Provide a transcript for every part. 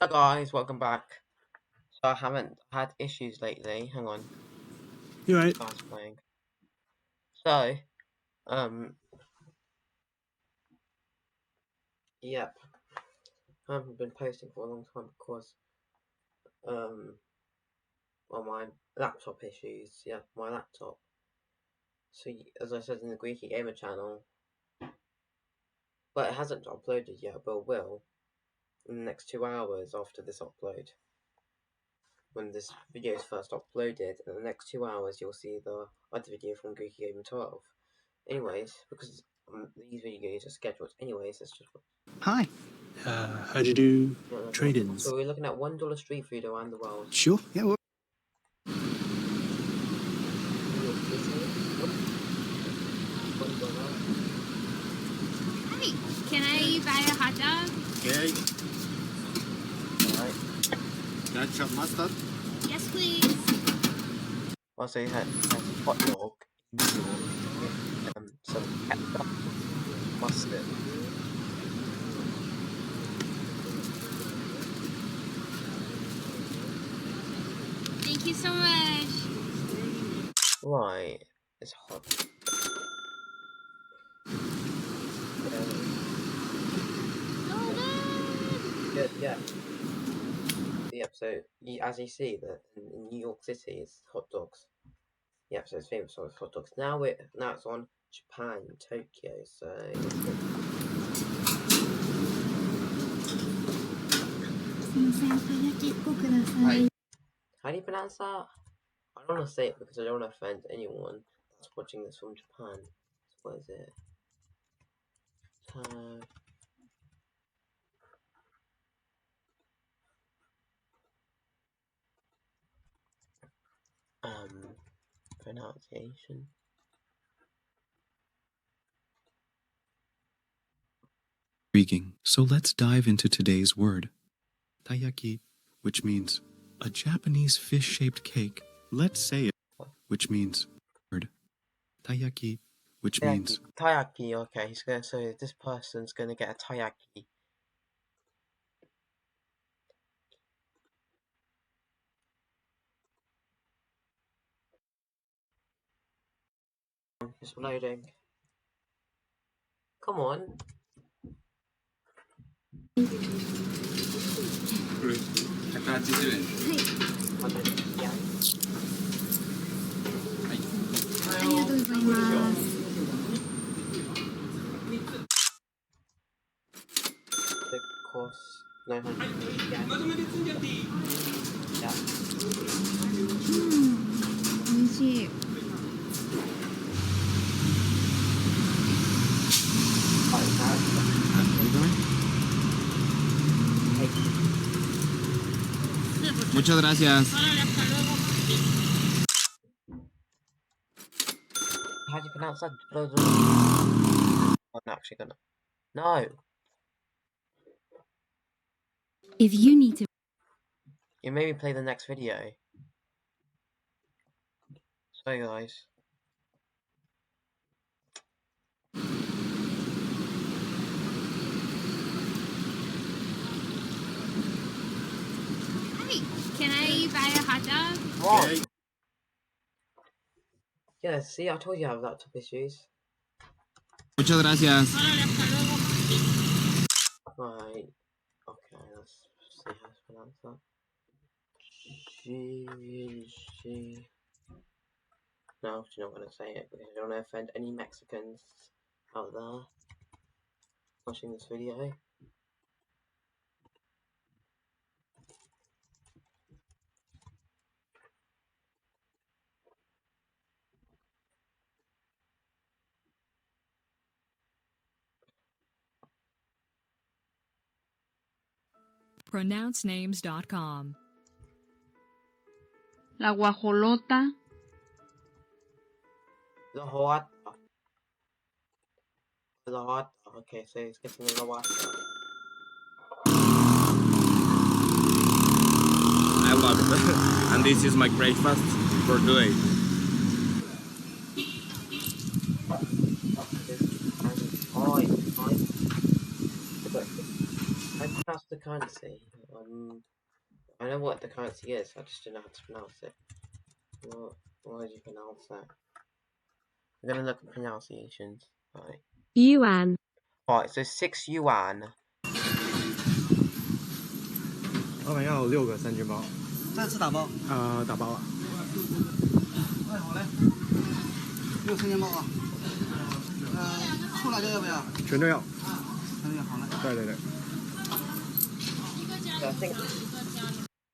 Hi guys, welcome back. So I haven't had issues lately. Hang on, You're right. guys playing. So, um, yep, I haven't been posting for a long time because, well, my laptop issues. Yeah, my laptop. So as I said in the Greeky Gamer channel, but it hasn't uploaded yet, but it will in the next 2 hours after this upload. When this video is first uploaded, in the next 2 hours you'll see the other video from Greeky Gamer 12. Anyways, because these videos are scheduled anyways, it's just... Hi. How'd you do trade-ins? So we're looking at $1 street food around the world. Sure. Yeah. Well. New York City. $1. Hi, can I buy a hot dog? Okay. Alright. Ketchup, mustard. Yes, please. Also, it has a hot dog in New York, some ketchup, mustard. Thank you so much. Right, it's hot. Yeah. Yep, so as you see, that in New York City it's hot dogs. Yep, so it's famous for hot dogs. Now it's on Japan, Tokyo, so how do you pronounce that? I don't want to say it because I don't want to offend anyone that's watching this from Japan. So what is it? Pronunciation. Intriguing. So let's dive into today's word. Taiyaki, which means a Japanese fish-shaped cake. Let's say it, which means word. Taiyaki, which means taiyaki. Okay, so this person's gonna get a taiyaki. It's loading. Come on. The cost 900 yen. Yeah. 美味しい。Muchas gracias. How do you pronounce that? I'm actually gonna. No. If you need to. You made me play the next video. Sorry, guys. Hi, can I buy a hot dog? What? Okay. Yeah, see, I told you I have laptop issues. Muchas gracias. Right. Okay, let's see how to pronounce that. No, you're not gonna say it because I don't want to offend any Mexicans out there watching this video. pronouncenames.com. La guajolota. The hot. The hot. Okay, so it's getting the water. I love it. And this is my breakfast for today. I pronounce the currency. I know what the currency is, I just don't know how to pronounce it. What do you pronounce that? We're gonna look at pronunciations. Right. Yuan. Alright, so 6 yuan. 老板要有6个3件包，再次打包。打包啊。哎，好嘞，6个3件包啊。臭辣椒要不要？全都要。全都要，好嘞。对对对。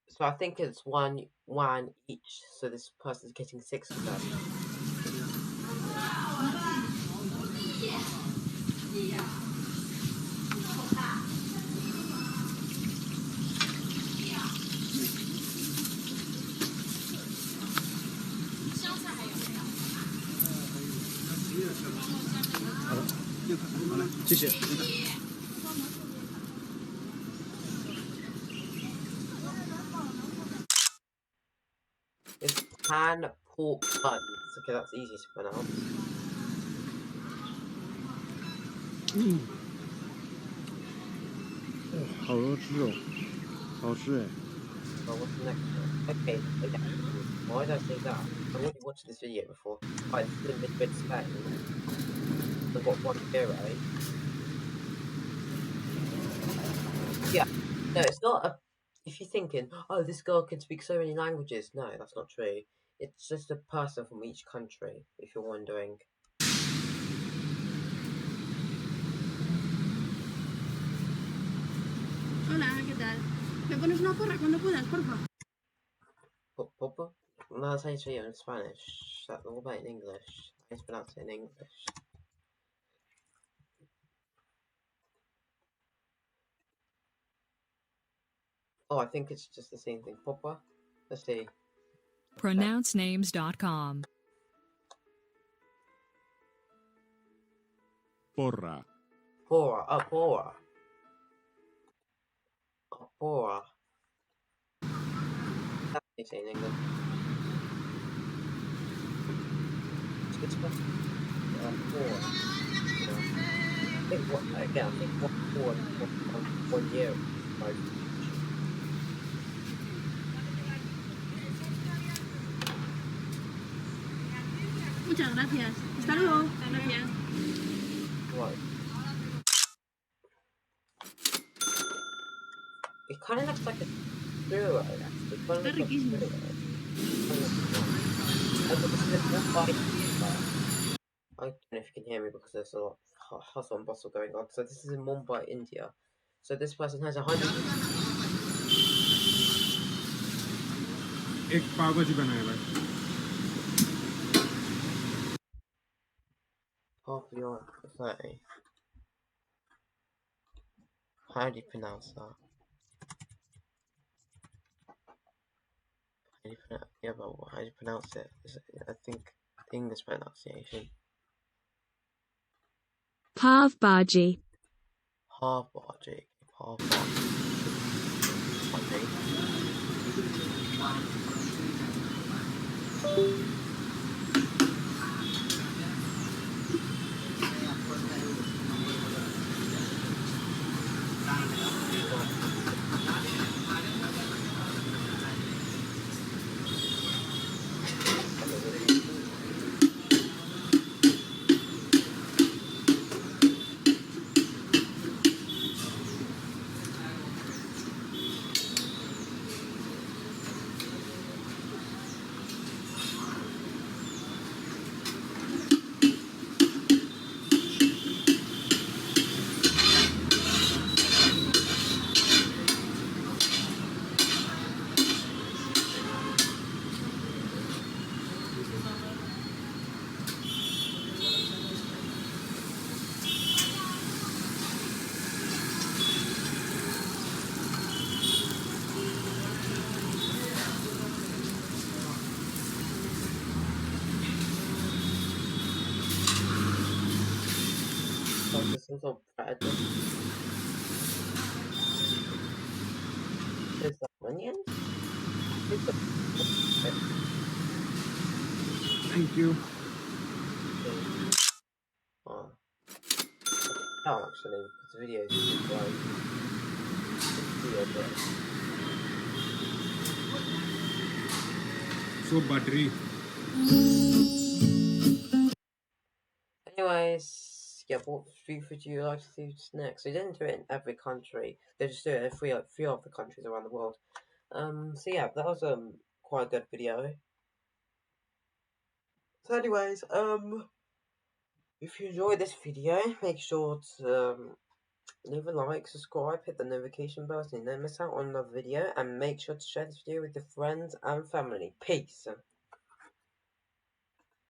So I think it's 1 yuan each. So this person's getting 6 of them. It's pan pork buns. Okay, that's easy to pronounce. 好多吃哦，好吃哎。 Well, what's the next one? Okay, why did I say that? I've already watched this video before. Right, this is in Madrid, Spain. I've got 1 euro. Yeah, no, it's not a... If you're thinking, oh, this girl can speak so many languages. No, that's not true. It's just a person from each country, if you're wondering. Hola, ¿qué tal? ¿Me pones una porra cuando puedas, porfa? Papa? No, that's how you say it in Spanish. What about in English? How do you pronounce it in English? Oh, I think it's just the same thing. Papa? Let's see. Pronouncenames.com. Porra. Porra. Oh, porra. Oh, porra. That's how you say in English. It's porra. I think what porra, 1 year. Right. Muchas gracias. Hasta luego. Gracias. Right. It kind of looks like a churro, actually. It kind of looks like a churro. I don't know if you can hear me because there's a lot of hustle and bustle going on. So this is in Mumbai, India. So this person has 100... एक पाव भाजी बनाया भाई। Half your 30. How do you pronounce that? How do you pronounce? Yeah, but how do you pronounce it? I think the English pronunciation. Pav Bhaji. Half Bhaji. Half Bhaji. Some sort of predator. There's the onions? Thank you. Oh. Oh, actually, because the video is too bright. video, bro. So buttery. Anyways, yeah, what street food do you like to see next? They didn't do it in every country. They just do it in three of the countries around the world. So yeah, that was quite a good video. So anyways, if you enjoyed this video, make sure to leave a like, subscribe, hit the notification bell so you don't miss out on another video, and make sure to share this video with your friends and family. Peace.